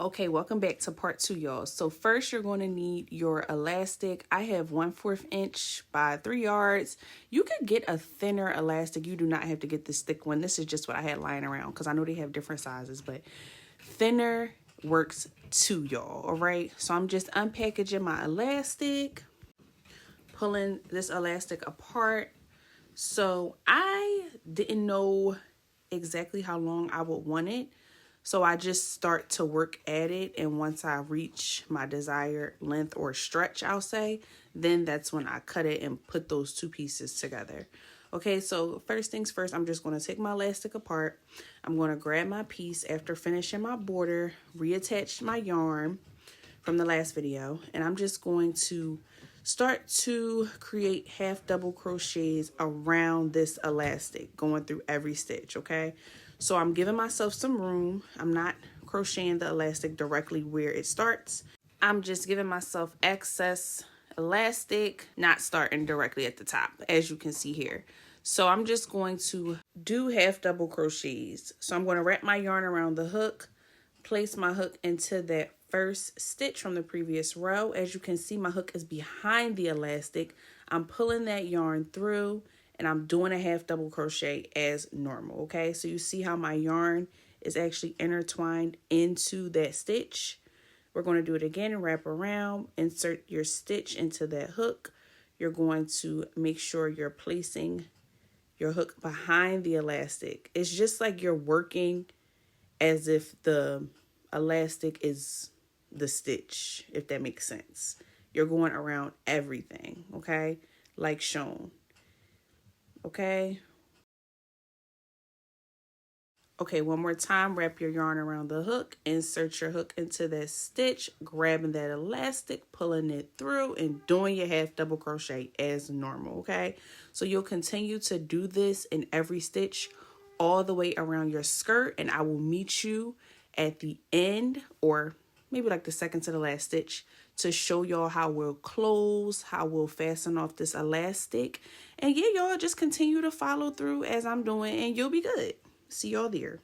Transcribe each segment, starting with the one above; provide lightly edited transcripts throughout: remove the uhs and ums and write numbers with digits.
Okay, welcome back to part 2, y'all. So first you're going to need your elastic. I have 1/4 inch by 3 yards. You could get a thinner elastic. You do not have to get this thick one. This is just what I had lying around because I know they have different sizes, but thinner works too, y'all. All right, so I'm just unpackaging my elastic, pulling this elastic apart. So I didn't know exactly how long I would want it. So I just start to work at it, and once I reach my desired length or stretch, I'll say, then that's when I cut it and put those two pieces together. Okay, so first things first, I'm just going to take my elastic apart. I'm going to grab my piece after finishing my border, reattach my yarn from the last video, and I'm just going to start to create half double crochets around this elastic, going through every stitch, okay? So I'm giving myself some room. I'm not crocheting the elastic directly where it starts. I'm just giving myself excess elastic, not starting directly at the top, as you can see here. So I'm just going to do half double crochets. So I'm going to wrap my yarn around the hook, place my hook into that first stitch from the previous row. As you can see, my hook is behind the elastic. I'm pulling that yarn through, and I'm doing a half double crochet as normal, okay? So you see how my yarn is actually intertwined into that stitch. We're going to do it again and wrap around, insert your stitch into that hook. You're going to make sure you're placing your hook behind the elastic. It's just like you're working as if the elastic is the stitch, if that makes sense. You're going around everything, okay? Like shown. Okay. Okay, one more time, wrap your yarn around the hook, insert your hook into that stitch, grabbing that elastic, pulling it through, and doing your half double crochet as normal, okay? So you'll continue to do this in every stitch all the way around your skirt, and I will meet you at the end, or maybe like the second to the last stitch, to show y'all how we'll close, how we'll fasten off this elastic. And yeah, y'all just continue to follow through as I'm doing, and you'll be good. See y'all there.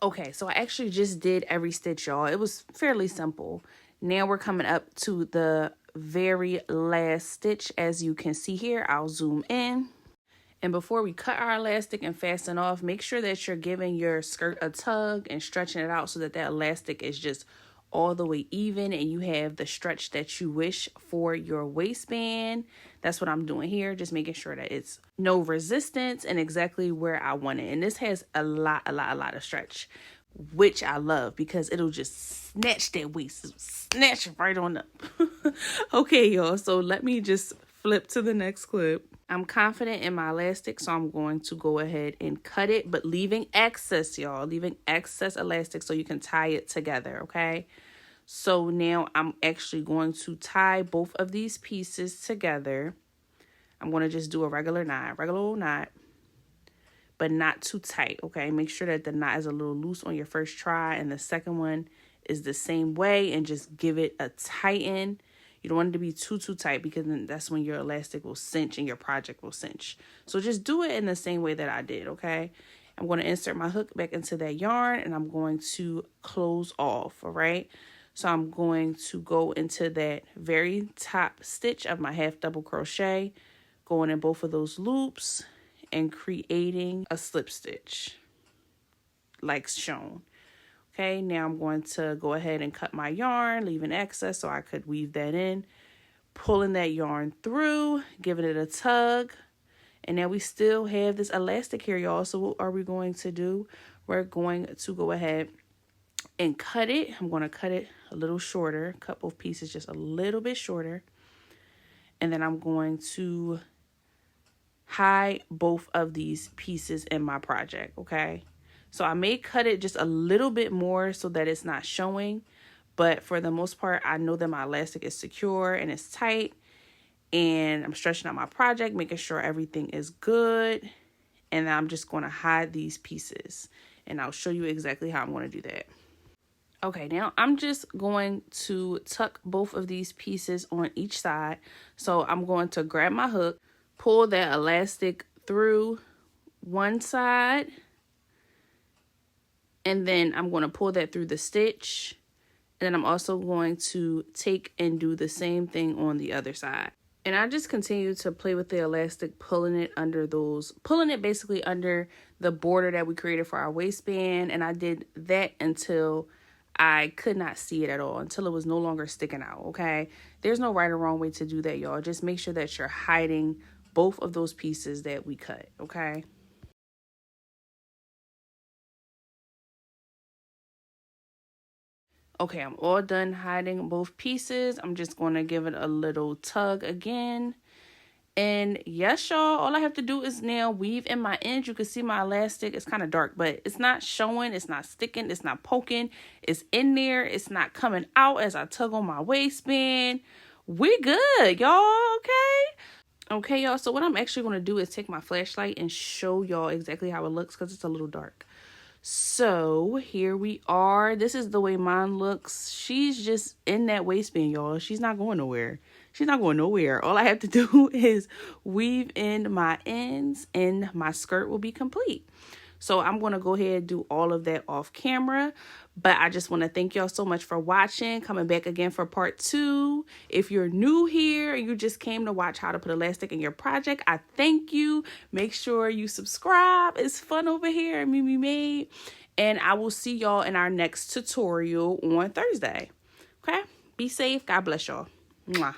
Okay, so I actually just did every stitch, y'all. It was fairly simple. Now we're coming up to the very last stitch. As you can see here, I'll zoom in. And before we cut our elastic and fasten off, make sure that you're giving your skirt a tug and stretching it out so that that elastic is just all the way even and you have the stretch that you wish for your waistband. That's what I'm doing here, just making sure that it's no resistance and exactly where I want it. And this has a lot of stretch, which I love because it'll just snatch that waist, snatch it right on up. Okay, y'all, so let me just flip to the next clip. I'm confident in my elastic, so I'm going to go ahead and cut it, but leaving excess, y'all, leaving excess elastic so you can tie it together, okay? So now I'm actually going to tie both of these pieces together. I'm going to just do a regular old knot, but not too tight, okay? Make sure that the knot is a little loose on your first try, and the second one is the same way, and just give it a tighten. You don't want it to be too tight because then that's when your elastic will cinch and your project will cinch. So just do it in the same way that I did, okay? I'm going to insert my hook back into that yarn and I'm going to close off, all right? So I'm going to go into that very top stitch of my half double crochet, going in both of those loops and creating a slip stitch like shown. Okay, now I'm going to go ahead and cut my yarn, leaving excess so I could weave that in, pulling that yarn through, giving it a tug. And now we still have this elastic here, y'all. So what are we going to do? We're going to go ahead and cut it. I'm going to cut it a little shorter, cut both pieces just a little bit shorter. And then I'm going to hide both of these pieces in my project, okay? So I may cut it just a little bit more so that it's not showing, but for the most part, I know that my elastic is secure and it's tight, and I'm stretching out my project, making sure everything is good, and I'm just going to hide these pieces, and I'll show you exactly how I'm going to do that. Okay, now I'm just going to tuck both of these pieces on each side. So I'm going to grab my hook, pull that elastic through one side, and then I'm going to pull that through the stitch. And then I'm also going to take and do the same thing on the other side. And I just continue to play with the elastic, pulling it basically under the border that we created for our waistband. And I did that until I could not see it at all, until it was no longer sticking out, okay? There's no right or wrong way to do that, y'all. Just make sure that you're hiding both of those pieces that we cut, okay? Okay, I'm all done hiding both pieces. I'm just going to give it a little tug again. And yes, y'all, all I have to do is now weave in my ends. You can see my elastic. It's kind of dark, but it's not showing. It's not sticking. It's not poking. It's in there. It's not coming out as I tug on my waistband. We good, y'all, okay? Okay, y'all, so what I'm actually going to do is take my flashlight and show y'all exactly how it looks because it's a little dark. So here we are. This is the way mine looks. She's just in that waistband, y'all. She's not going nowhere. She's not going nowhere. All I have to do is weave in my ends and my skirt will be complete. So I'm going to go ahead and do all of that off camera. But I just want to thank y'all so much for watching. Coming back again for part 2. If you're new here and you just came to watch how to put elastic in your project, I thank you. Make sure you subscribe. It's fun over here at Mimi Made. And I will see y'all in our next tutorial on Thursday. Okay? Be safe. God bless y'all. Mwah.